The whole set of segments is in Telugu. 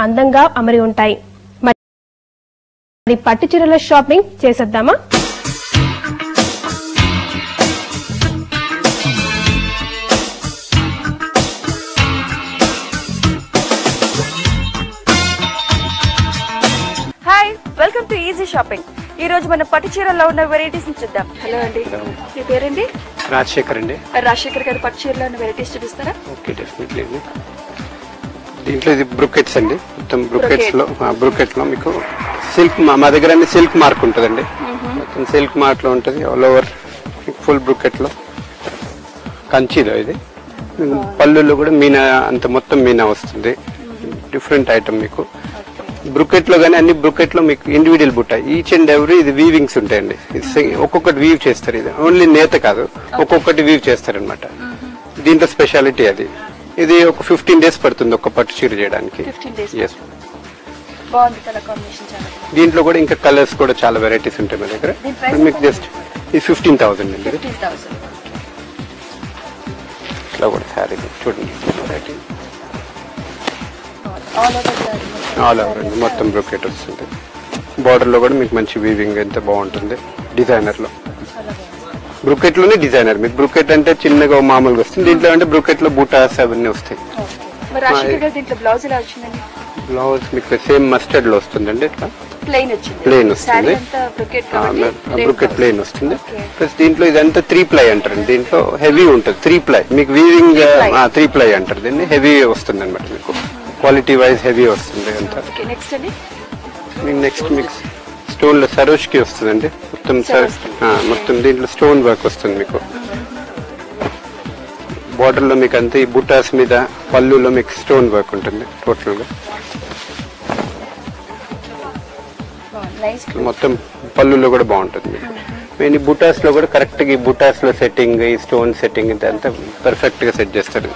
అందంగా అమరి ఉంటాయి. మరి పట్టు చీరల షాపింగ్ చేసేద్దామా? Hi, welcome to easy shopping. ఈ రోజు మన పట్టు చీరల్లో ఉన్న వెరైటీస్ ని చూద్దాం. హలో అండి, మీ పేరేంటి? రాజశేఖర్ అండి. రాజశేఖర్ గారు పట్టు చీరలో ఉన్న వెరైటీస్ చూపిస్తారా? ఓకే, డెఫినెట్లీ అండి. దీంట్లో ఇది బ్రూకెట్స్ అండి. మొత్తం బ్రూకెట్స్ లో మీకు సిల్క్, మా దగ్గర అన్ని సిల్క్ మార్క్ ఉంటుందండి. మొత్తం సిల్క్ మార్క్ లో ఉంటుంది. ఆల్ ఓవర్ ఫుల్ బ్రూకెట్ లో కంచిలో ఇది. పళ్ళులో కూడా మీనా, అంత మొత్తం మీనా వస్తుంది. డిఫరెంట్ ఐటమ్ మీకు బ్రూకెట్ లో కానీ అన్ని బ్రూకెట్ లో మీకు ఇండివిజువల్ బుట్ట, ఈచ్ అండ్ ఎవ్రీ ఇది వీవింగ్స్ ఉంటాయండి. ఒక్కొక్కటి వీవ్ చేస్తారు. ఇది ఓన్లీ నేత కాదు, ఒక్కొక్కటి వీవ్ చేస్తారనమాట. దీంట్లో స్పెషాలిటీ అది. ఇది ఒక 15 days పడుతుంది ఒక పట్టు చీర చేయడానికి. దీంట్లో కూడా ఇంకా కలర్స్ కూడా చాలా వెరైటీస్ ఉంటాయి మా దగ్గర. మీకు జస్ట్ ఇది 15,000 అండి. ఇట్లా కూడా శారీ చూడండి, వెరైటీ ఆల్ ఓవర్ అండి. మొత్తం బ్రొకెట్ వస్తుంది. బార్డర్ లో కూడా మీకు మంచి వీవింగ్ ఎంత బాగుంటుంది. డిజైనర్ లో బ్రొకెట్ లోనే డిజైనర్. మీకు బ్రొకెట్ అంటే చిన్నగా మామూలుగా వస్తుంది. దీంట్లో అంటే బ్రొకెట్ లో బూటాస్ అవన్నీ వస్తాయి. బ్లౌజ్ మీకు సేమ్ మస్టర్డ్ లో వస్తుందండి. ఇట్లా ప్లెయిన్ వస్తుంది. బ్రొకెట్ ప్లెయిన్ వస్తుంది. ప్లస్ దీంట్లో ఇదంతా 3 ply అంటారు. దీంట్లో హెవీ ఉంటుంది. 3 ply మీకు వీవింగ్ 3 ply అంటారు. దీన్ని హెవీ వస్తుంది అనమాట. మీకు క్వాలిటీ వైజ్ హెవీ వస్తుంది అంతా. నెక్స్ట్ మిక్స్ స్టోన్ లో సరోష్కి వస్తుందండి. మొత్తం దీంట్లో స్టోన్ వర్క్ వస్తుంది మీకు. బార్డర్ లో మీకు అంతా ఈ బుటాస్ మీద, పళ్ళులో మీకు స్టోన్ వర్క్ ఉంటుంది టోటల్ గా. మొత్తం పళ్ళులో కూడా బాగుంటుంది మీకు. మెయిన్ ఈ బుటాస్ లో కూడా కరెక్ట్ గా ఈ బుటాస్ లో సెట్టింగ్, ఈ స్టోన్ సెట్టింగ్ ఇదంతా పర్ఫెక్ట్ గా సెట్ చేస్తారు.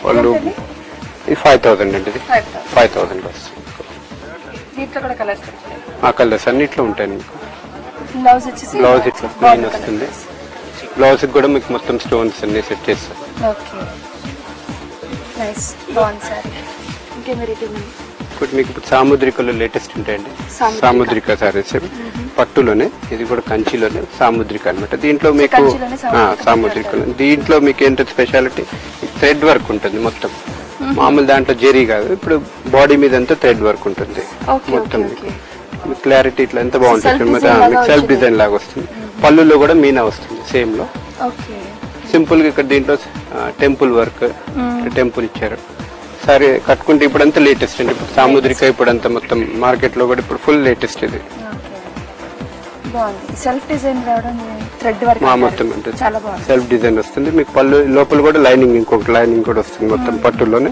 వాళ్ళు ఇది 5,000 అండి. ఇది 5,000 వస్తుంది. ఆ కలర్స్ అన్నిట్లో ఉంటాయండి మీకు. బ్లౌజ్ ఇట్లా ప్లెయిన్ వస్తుంది. బ్లౌజ్ కూడా మీకు మొత్తం స్టోన్స్ అన్ని సెట్ చేస్తారు. మీకు ఇప్పుడు సాముద్రికలో లేటెస్ట్ ఉంటాయండి. సాముద్రిక సారీస్ పట్టులోనే, ఇది కూడా కంచిలోనే సాముద్రిక అనమాట. దీంట్లో మీకు సాముద్రికలో, దీంట్లో మీకు ఏంటంటే స్పెషాలిటీ థ్రెడ్ వర్క్ ఉంటుంది మొత్తం. మామూలు దాంట్లో జెరీ కాదు. ఇప్పుడు బాడీ మీద అంతా థ్రెడ్ వర్క్ ఉంటుంది మొత్తం. మీకు క్లారిటీ ఇట్లా ఎంత బాగుంటుంది. మీకు సెల్ఫ్ డిజైన్ లాగా వస్తుంది. పళ్ళులో కూడా మీనా వస్తుంది సేమ్ లో. సింపుల్ గా ఇక్కడ దీంట్లో టెంపుల్ వర్క్, టెంపుల్ ఇచ్చారు. సరే కట్టుకుంటే ఇప్పుడంతా లేటెస్ట్ అండి. ఇప్పుడు సాముద్రిక ఇప్పుడంతా మొత్తం మార్కెట్ లో కూడా ఇప్పుడు ఫుల్ లేటెస్ట్ ఇది. మొత్తం సెల్ఫ్ డిజైన్ వస్తుంది మీకు. పళ్ళు లోపల కూడా లైనింగ్, ఇంకొక లైనింగ్ కూడా వస్తుంది. మొత్తం పట్టులోనే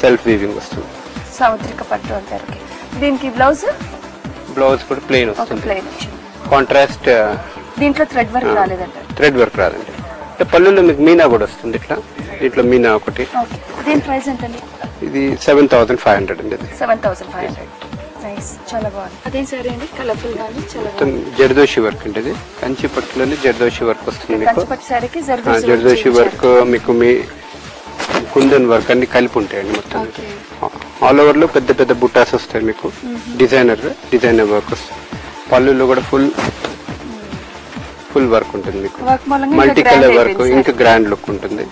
సెల్ఫ్ వీవింగ్ వస్తుంది. సాముద్రిక పట్టు అంటారు. దీనికి బ్లౌజ్ కూడా ప్లెయిన్ వస్తుంది. కాంట్రాస్ట్. దీంట్లో థ్రెడ్ వర్క్ రాలేదండి. థ్రెడ్ వర్క్ రాదండి. పళ్ళులో మీకు మీనా కూడా వస్తుంది. ఇట్లా దీంట్లో మీనా ఒకటి. దీని ప్రైస్ ఎంతండి? ఇది 7,500 అండి. 7,500. చాలా బాగుంది. అదే సరే అండి, కలర్ఫుల్ గాని చాలా జర్దోషి వర్క్ అండి. ఇది కంచి పట్టులోనే జర్దోషి వర్క్ వస్తుంది మీకు. జర్దోషి వర్క్ మీకు మీ కుందన్ వర్క్ అన్ని కలిపి ఉంటాయండి మొత్తం. ఆల్ ఓవర్ లో పెద్ద పెద్ద బుటాస్ వస్తాయి మీకు. డిజైనర్ వర్క్ వస్తుంది. పళ్ళులో కూడా ఫుల్ వర్క్ ఉంటుంది మీకు. మల్టీ కలర్ వర్క్, ఇంకా గ్రాండ్ లుక్ ఉంటుంది.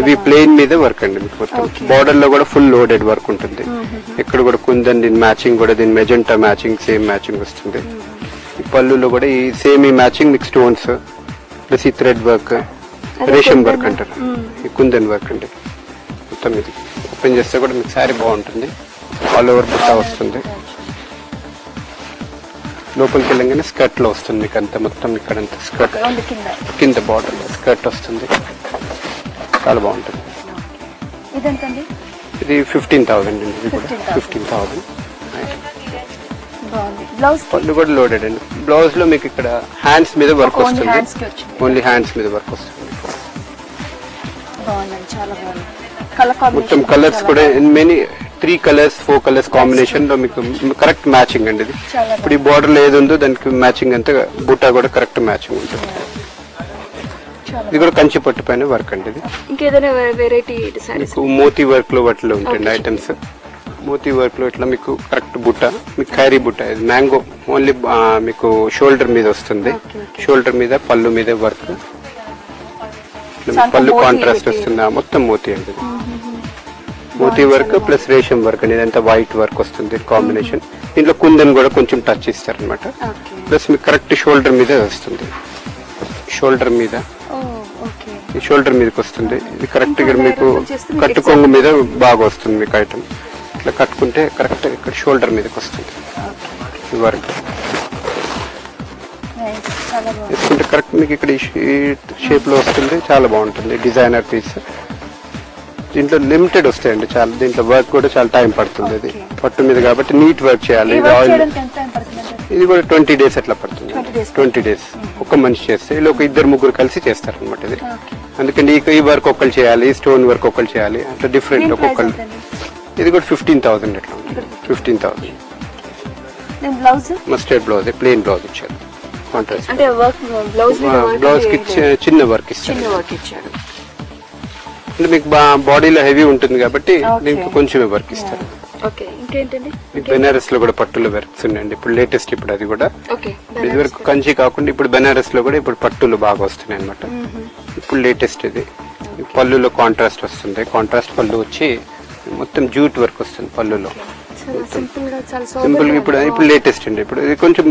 ఇవి ప్లెయిన్ మీద వర్క్ అండి మీకు. మొత్తం బార్డర్ లో కూడా ఫుల్ లోడెడ్ వర్క్ ఉంటుంది. ఇక్కడ కూడా కుందన్ దీని మ్యాచింగ్ కూడా, దీని మెజెంటా మ్యాచింగ్, సేమ్ మ్యాచింగ్ వస్తుంది. ఈ పళ్ళులో కూడా ఈ సేమ్ ఈ మ్యాచింగ్ మీకు స్టోన్స్ ప్లస్ ఈ థ్రెడ్ వర్క్, రేషం వర్క్ అంటారు. ఈ కుందన్ వర్క్ అండి మొత్తం. ఇది ఓపెన్ చేస్తే కూడా మీకు శారీ బాగుంటుంది. ఆల్ ఓవర్ బుట్టా వస్తుంది. లోపలికి వెళ్ళగానే స్కర్ట్ లో వస్తుంది మీకు అంతా మొత్తం. ఇక్కడ అంతా స్కర్ట్ కింద బార్డర్ లో స్కర్ట్ వస్తుంది. చాలా బాగుంటుంది. ఇది 15,000 అండి. ఇది కూడా 15,000. పళ్ళు కూడా లోడెడ్ అండి. బ్లౌజ్ లో మీకు ఇక్కడ హ్యాండ్స్ మీద వర్క్ వస్తుంది. ఓన్లీ హ్యాండ్స్ మీద వర్క్ వస్తుంది. మొత్తం కలర్స్ కూడా మెనీ 3 colors 4 colors కాంబినేషన్ లో మీకు కరెక్ట్ మ్యాచింగ్ అండి. ఇది ఇప్పుడు ఈ బార్డర్ లో ఏది ఉందో దానికి మ్యాచింగ్ అంతా బుట్టా కూడా కరెక్ట్ మ్యాచింగ్ ఉంటుంది. ఇది కూడా కంచి పట్టు పైన వర్క్ అండి. ఇది ఇంకేదైనా వెరైటీ సారీస్ మోతీ వర్క్ లో వాటిలో ఉంటాయండి ఐటమ్స్. మోతీ వర్క్ లో ఇట్లా మీకు కరెక్ట్ బుట్ట, మీకు ఖైరీ బుట్ట, ఇది మ్యాంగో ఓన్లీ మీకు షోల్డర్ మీద వస్తుంది. షోల్డర్ మీద పళ్ళు మీద వర్క్, పళ్ళు కాంట్రాస్ట్ వస్తుంది. మొత్తం మోతీ అండి. మోతీ వర్క్ ప్లస్ రేషం వర్క్ అండి. ఇదంతా వైట్ వర్క్ వస్తుంది కాంబినేషన్. దీంట్లో కుందన్ కూడా కొంచెం టచ్ ఇస్తారు అనమాట. ప్లస్ మీకు కరెక్ట్ షోల్డర్ మీద వస్తుంది. షోల్డర్ మీద ఈ షోల్డర్ మీదకి వస్తుంది. ఇది కరెక్ట్ గా మీకు కట్టుకొంగు మీద బాగా వస్తుంది మీకు ఐటమ్. ఇట్లా కట్టుకుంటే కరెక్ట్ ఇక్కడ షోల్డర్ మీదకి వస్తుంది ఈ వర్క్. వేసుకుంటే కరెక్ట్ మీకు ఇక్కడ షేప్ లో వస్తుంది. చాలా బాగుంటుంది డిజైనర్ పీస్. దీంట్లో లిమిటెడ్ వస్తాయండి చాలా. దీంట్లో వర్క్ కూడా చాలా టైం పడుతుంది. ఇది పట్టు మీద కాబట్టి నీట్ వర్క్ చేయాలి. ఇది ఆయిల్, ఇది కూడా 20 days అట్లా పడుతుంది. 20 days ఒక్క మనిషి చేస్తే, ఇలా ఒక 2-3 కలిసి చేస్తారు అనమాట. ఇది అందుకని ఈ వర్క్ ఒక్కరు చేయాలి, స్టోన్ వర్క్ ఒక్కరు చేయాలి, అట్లా డిఫరెంట్ ఒక్కొక్కరు. ఇది కూడా 15,000 అట్లా ఉంటుంది. 15,000 మస్టర్డ్ బ్లౌజ్, ప్లెయిన్ బ్లౌజ్ ఇచ్చారు. కాంట్రాస్ట్ బ్లౌజ్ కి చిన్న వర్క్ ఇచ్చారు. అంటే మీకు బాడీలో హెవీ ఉంటుంది కాబట్టి దీనికి కొంచెమే వర్క్ ఇస్తారు. మీకు బెనారస్ లో కూడా పట్టులో వర్క్స్ ఉన్నాయండి ఇప్పుడు లేటెస్ట్. ఇప్పుడు అది కూడా ఇది వరకు కంచి కాకుండా ఇప్పుడు బెనారస్ లో కూడా ఇప్పుడు పట్టులు బాగా వస్తున్నాయి అనమాట. ఇప్పుడు లేటెస్ట్ ఇది. పళ్ళులో కాంట్రాస్ట్ వస్తుంది. కాంట్రాస్ట్ పళ్ళు వచ్చి మొత్తం జూట్ వర్క్ వస్తుంది పళ్ళులో. సింపుల్ గా ఇప్పుడు లేటెస్ట్ అండి. ఇప్పుడు ఇది కొంచెం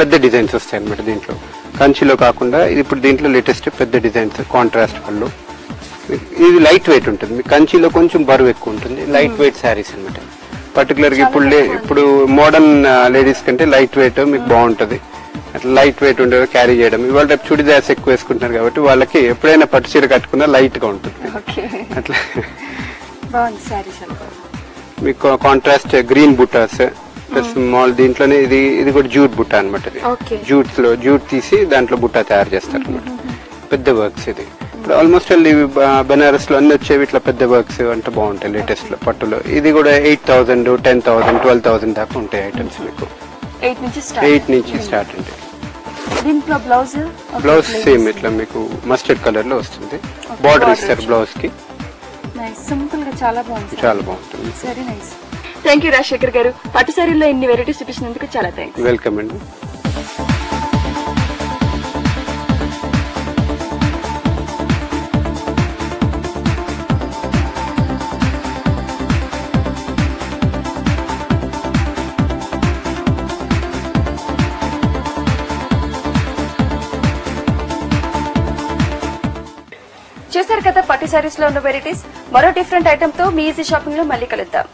పెద్ద డిజైన్స్ వస్తాయి అనమాట దీంట్లో. కంచిలో కాకుండా ఇది ఇప్పుడు దీంట్లో లేటెస్ట్ పెద్ద డిజైన్స్, కాంట్రాస్ట్ పళ్ళు. ఇది లైట్ వెయిట్ ఉంటుంది. మీకు కంచిలో కొంచెం బరువు ఎక్కువ ఉంటుంది. లైట్ వెయిట్ శారీస్ అనమాట. పర్టికులర్ గా ఇప్పుడు మోడర్న్ లేడీస్ కంటే లైట్ వెయిట్ మీకు బాగుంటది. అట్లా లైట్ వెయిట్ ఉండేది క్యారీ చేయడం. ఇవాళ రేపు చుడిదార్స్ ఎక్కువ వేసుకుంటున్నారు కాబట్టి వాళ్ళకి ఎప్పుడైనా పట్టు చీర కట్టుకున్నా లైట్ గా ఉంటుంది. అట్లా మీకు కాంట్రాస్ట్ గ్రీన్ బుట్టాస్ ప్లస్ మాల్ దీంట్లోనే ఇది కూడా జూట్ బుట్ట అనమాట. జూట్ తీసి దాంట్లో బుట్ట తయారు చేస్తారు అనమాట. పెద్ద వర్క్స్ ఇది. ఇప్పుడు ఆల్మోస్ట్ బెనారస్ లో అన్ని వచ్చేవి ఇట్లా పెద్ద వర్క్స్ అంటే బాగుంటాయి లేటెస్ట్ లో పట్టులో. ఇది కూడా 8,000, 10,000, 12,000 దాకా ఉంటాయి ఐటమ్స్ మీకు. 8 నుంచి స్టార్ట్ అండి. బ్లౌజ్ సేమ్ ఇట్లా మీకు మస్టర్డ్ కలర్ లో వస్తుంది. బార్డర్ ఇస్తారు బ్లౌజ్ కి. చాలా బాగుంటుంది. థ్యాంక్ యూ రాజశేఖర్ గారు. పట్టు సారీలో ఇన్ని వెరైటీస్ చూపించినందుకు చాలా థ్యాంక్స్. వెల్కమ్ అండి. చూసారు కదా పట్టు సారీస్ లో ఉన్న వెరైటీస్. మరో డిఫరెంట్ ఐటమ్ తో మీ ఈజీ షాపింగ్ లో మళ్ళీ కలుద్దాం.